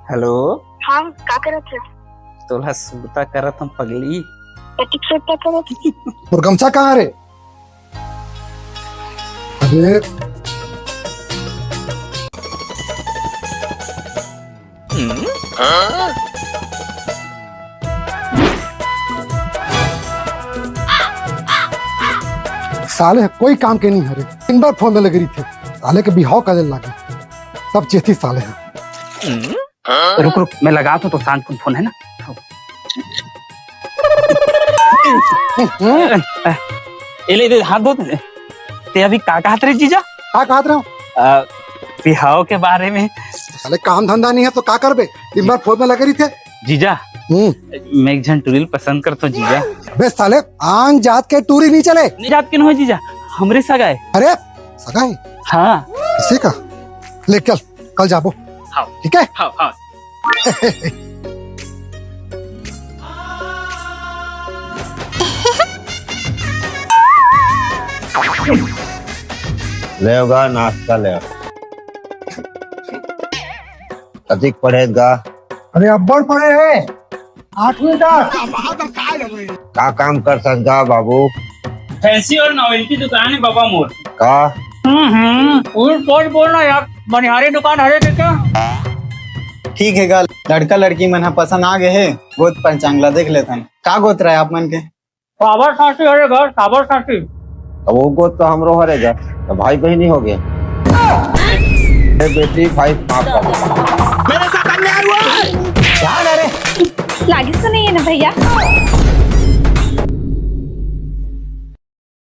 Hello. हाँ का करत है? तोला सुबता करत हम पगली। पटिक से क्या करत है? और गमछा कहाँ रे? अरे साले कोई काम के नहीं हरे, दिन भर फोन में लगी रही थे। साले के बिहाव का दिन लागे, सब चेती साले हैं। रुक रुक मैं लगाता हूँ तो शांत फोन है ना। ले हाथ धो ते अभी का कहत रहे जीजा? क्या कहत रहे हो? बिहाव के बारे में। साले काम धंधा नहीं है तो क्या करबे? दिन भर फोन में लगे रही थे। जीजा मैं एक जन टूरिल पसंद करता हूँ जीजा। बे साले आन जात के टूरी नहीं चले। नहीं जात के न हो जीजा, हमरे सगा है। अरे सगा है? हाँ किसी का? ले चल कल जाबो। हाँ ठीक है? हाँ हाँ। ले होगा नाश्ता ले। अधिक पढ़ेगा? अरे अब्बड़ पड़े है 8वीं का। का काम कर सकता बाबू? फैंसी और नॉवेल्टी दुकान है बाबा मोर का? बोलना यार, मनिहारी दुकान हरे थे क्या? ठीक है गा, लड़का लड़की मन पसंद आ गए है, गोद पंचांगला देख लेते का गोत रहा है आप मन के? साबर सासी हरे घर, साबर सासी। अब वो गोद तो हमरो हरेगा, तो भाई बहनी हो गया। बेटी भाई माफ कर। लागिस तो नहीं है ना भैया?